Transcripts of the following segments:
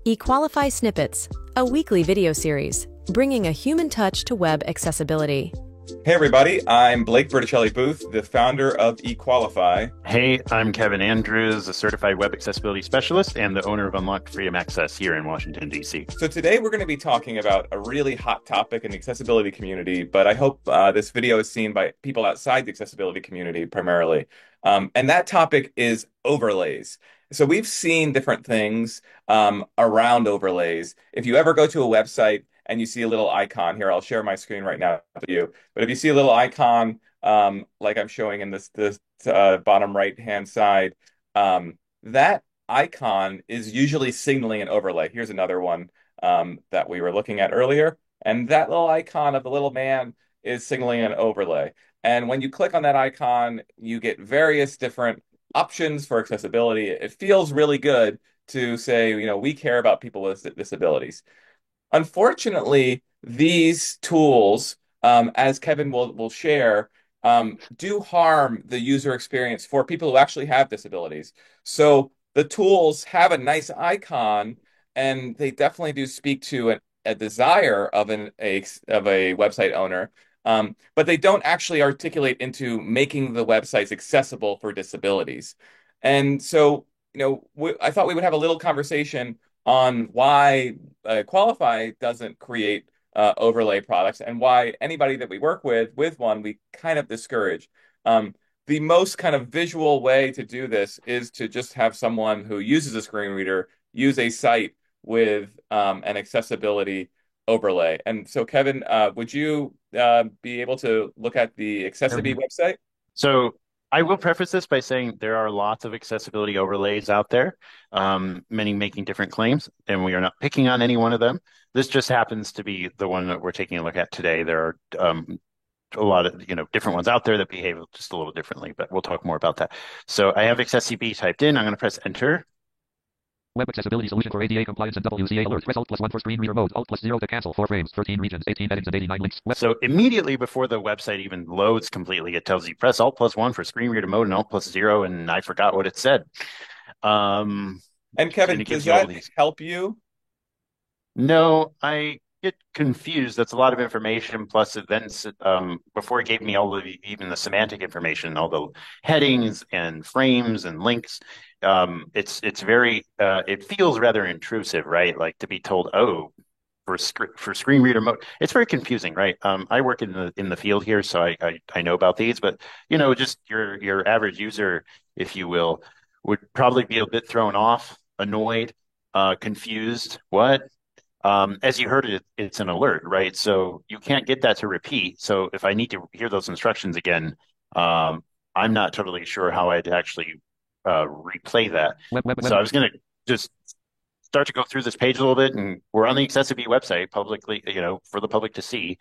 Equalify Snippets, a weekly video series, bringing a human touch to web accessibility. Hey everybody, I'm Blake Berticelli Booth, the founder of Equalify. Hey, I'm Kevin Andrews, a certified web accessibility specialist and the owner of Unlocked Freedom Access here in Washington, D.C. So today we're going to be talking about a really hot topic in the accessibility community, but I hope this video is seen by people outside the accessibility community primarily. And that topic is overlays. So we've seen different things around overlays. If you ever go to a website and you see a little icon here, I'll share my screen right now with you. But if you see a little icon like I'm showing in this bottom right-hand side, that icon is usually signaling an overlay. Here's another one that we were looking at earlier. And that little icon of the little man is signaling an overlay. And when you click on that icon, you get various different options for accessibility. It feels really good to say, we care about people with disabilities. Unfortunately, these tools, as Kevin will share, do harm the user experience for people who actually have disabilities. So the tools have a nice icon, and they definitely do speak to a desire of a website owner, but they don't actually articulate into making the websites accessible for disabilities. And so, I thought we would have a little conversation on why Qualify doesn't create overlay products and why anybody that we work with one, we kind of discourage. The most kind of visual way to do this is to just have someone who uses a screen reader use a site with an accessibility overlay. And so, Kevin, would you be able to look at the Accessibility website? So I will preface this by saying there are lots of accessibility overlays out there, many making different claims, and we are not picking on any one of them. This just happens to be the one that we're taking a look at today. There are a lot of different ones out there that behave just a little differently, but we'll talk more about that. So I have Accessibility typed in. I'm going to press enter. Web accessibility solution for ADA compliance and WCA alerts. Press Alt +1 for screen reader mode. Alt +0 to cancel. 4 frames, 13 regions, 18 headings, and 89 links. So immediately before the website even loads completely, it tells you press Alt +1 for screen reader mode and Alt +0, and I forgot what it said. And Kevin, does that help you? No, I get confused. That's a lot of information. Plus, then before it gave me all of even the semantic information, all the headings and frames and links. It's very it feels rather intrusive, right? Like to be told, oh, for screen reader mode, it's very confusing, right? I work in the field here, so I know about these, but just your average user, if you will, would probably be a bit thrown off, annoyed, confused. What? As you heard, it's an alert, right? So you can't get that to repeat. So if I need to hear those instructions again, I'm not totally sure how I'd actually replay that. So I was going to just start to go through this page a little bit, and we're on the Accessibility website publicly, for the public to see.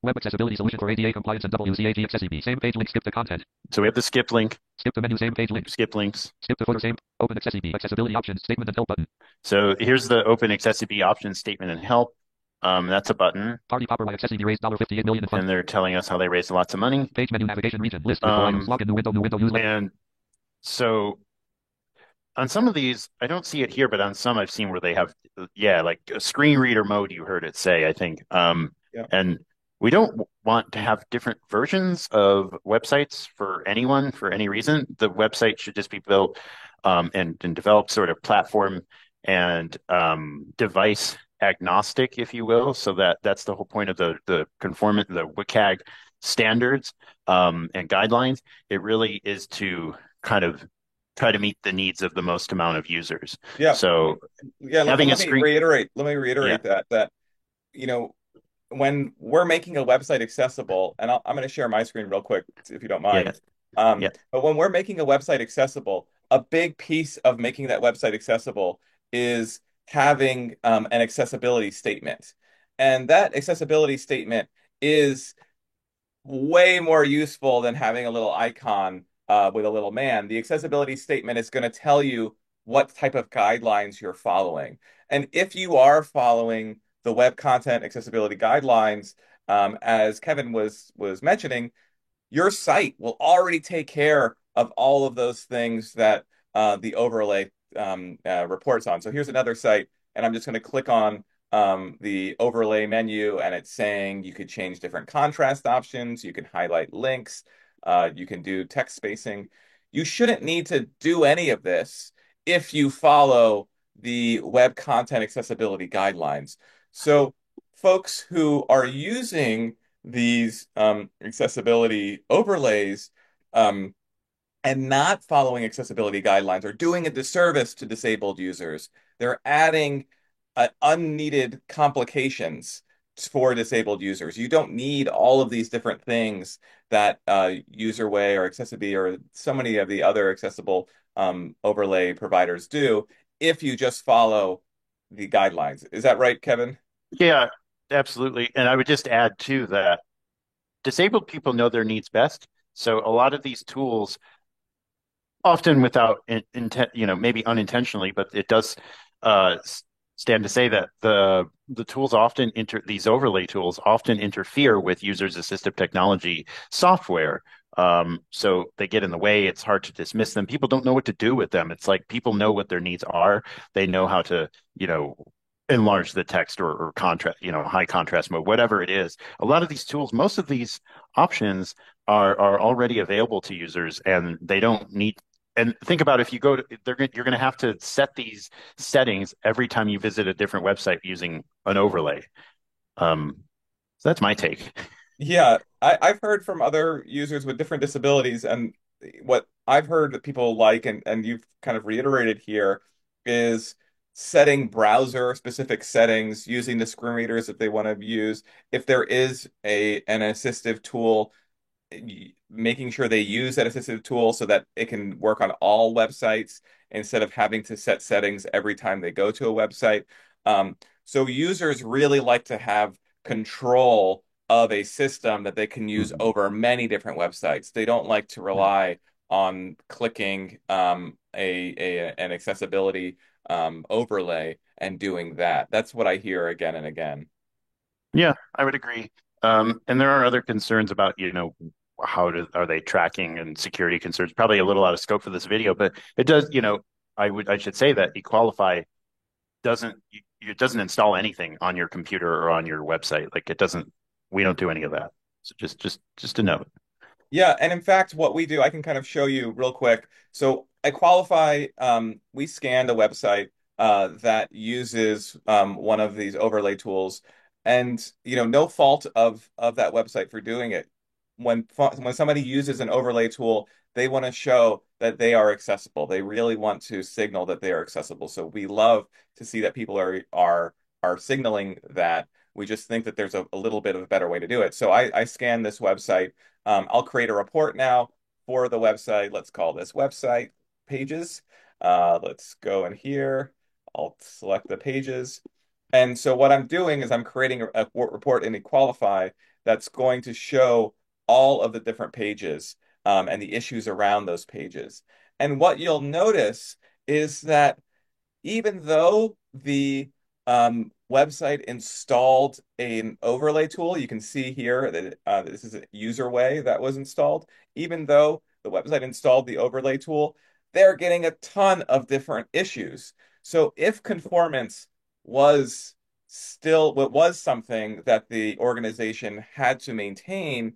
Web accessibility solution for ADA compliance and WCAG accessibility. Same page link, skip the content. So we have the skip link. Skip the menu, same page link. Skip links. Skip the footer, same. Open accessibility. Accessibility options, statement and help button. So here's the open accessibility options, statement and help. That's a button. Party Popper by Accessibility raised $58 million in funds. And they're telling us how they raised lots of money. Page menu, navigation region, list, items, login, new window, use. And so on some of these, I don't see it here, but on some I've seen where they have, like a screen reader mode, you heard it say, I think. And we don't want to have different versions of websites for anyone for any reason. The website should just be built and developed sort of platform and device agnostic, if you will. So that's the whole point of the WCAG standards and guidelines. It really is to kind of try to meet the needs of the most amount of users. Yeah. So let me reiterate that when we're making a website accessible, and I'm going to share my screen real quick if you don't mind. But when we're making a website accessible, a big piece of making that website accessible is having an accessibility statement. And that accessibility statement is way more useful than having a little icon with a little man. The accessibility statement is going to tell you what type of guidelines you're following. And if you are following the web content accessibility guidelines, as Kevin was mentioning, your site will already take care of all of those things that the overlay reports on. So here's another site, and I'm just going to click on the overlay menu, and it's saying you could change different contrast options, you can highlight links, you can do text spacing. You shouldn't need to do any of this if you follow the Web Content Accessibility Guidelines. So folks who are using these accessibility overlays and not following accessibility guidelines are doing a disservice to disabled users. They're adding unneeded complications for disabled users. You don't need all of these different things that UserWay or Accessibility or so many of the other accessible overlay providers do if you just follow the guidelines. Is that right, Kevin? Yeah, absolutely. And I would just add too that disabled people know their needs best. So a lot of these tools, often without intent, maybe unintentionally, but it does uh, stand to say that the tools often these overlay tools often interfere with users' assistive technology software. So they get in the way. It's hard to dismiss them. People don't know what to do with them. It's like people know what their needs are. They know how to, enlarge the text or contrast, high contrast mode, whatever it is. A lot of these tools, most of these options are already available to users, and they don't need. And think about if you go to, you're going to have to set these settings every time you visit a different website using an overlay. So that's my take. Yeah, I've heard from other users with different disabilities, and what I've heard that people like, and you've kind of reiterated here, is setting browser specific settings, using the screen readers that they want to use. If there is an assistive tool, making sure they use that assistive tool so that it can work on all websites instead of having to set settings every time they go to a website. So users really like to have control of a system that they can use Mhm. over many different websites. They don't like to rely on clicking an accessibility overlay and doing that. That's what I hear again and again. Yeah, I would agree. And there are other concerns about, are they tracking and security concerns? Probably a little out of scope for this video, but it does, I should say that Equalify doesn't it doesn't install anything on your computer or on your website. Like it doesn't, we don't do any of that. So just a note. Yeah, and in fact, what we do, I can kind of show you real quick. So I qualify, we scanned a website that uses one of these overlay tools, and no fault of that website for doing it. When somebody uses an overlay tool, they want to show that they are accessible. They really want to signal that they are accessible. So we love to see that people are signaling that. We just think that there's a little bit of a better way to do it. So I scan this website. I'll create a report now for the website. Let's call this website pages. Let's go in here. I'll select the pages. And so what I'm doing is I'm creating a report in Equalify that's going to show all of the different pages and the issues around those pages. And what you'll notice is that even though the website installed an overlay tool, you can see here that this is a UserWay that was installed. Even though the website installed the overlay tool, they're getting a ton of different issues. So if conformance was still what was something that the organization had to maintain,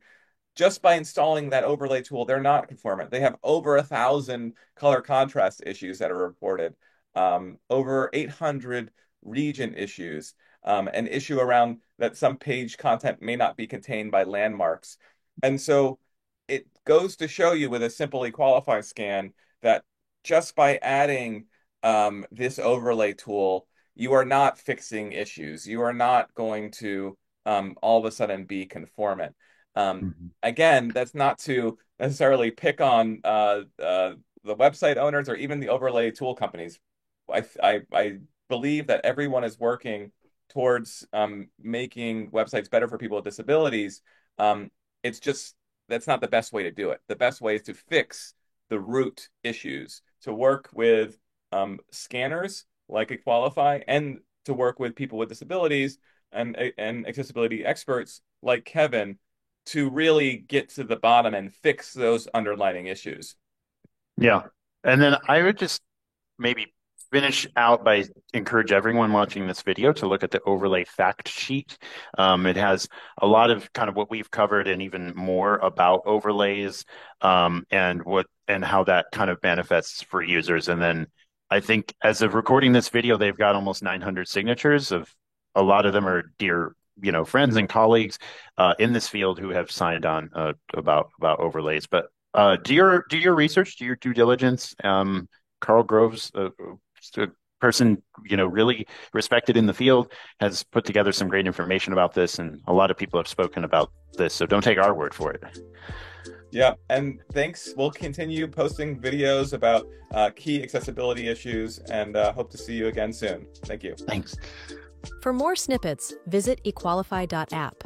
just by installing that overlay tool, they're not conformant. They have over 1,000 color contrast issues that are reported, over 800 region issues, an issue around that some page content may not be contained by landmarks. And so it goes to show you with a simple Equalify scan that just by adding this overlay tool, you are not fixing issues. You are not going to all of a sudden be conformant. Um, Mhm. Again, that's not to necessarily pick on the website owners or even the overlay tool companies. I believe that everyone is working towards making websites better for people with disabilities. It's just that's not the best way to do it. The best way is to fix the root issues, to work with scanners like Equalify, and to work with people with disabilities and accessibility experts like Kevin to really get to the bottom and fix those underlying issues. Yeah. And then I would just maybe finish out by encourage everyone watching this video to look at the overlay fact sheet. It has a lot of kind of what we've covered and even more about overlays, and how that kind of manifests for users. And then I think as of recording this video, they've got almost 900 signatures. Of a lot of them are dear, friends and colleagues in this field who have signed on about overlays. But do your research, do your due diligence. Carl Groves, a person really respected in the field, has put together some great information about this, and a lot of people have spoken about this. So don't take our word for it. Yeah, and thanks. We'll continue posting videos about key accessibility issues, and hope to see you again soon. Thank you. Thanks. For more snippets, visit equalify.app.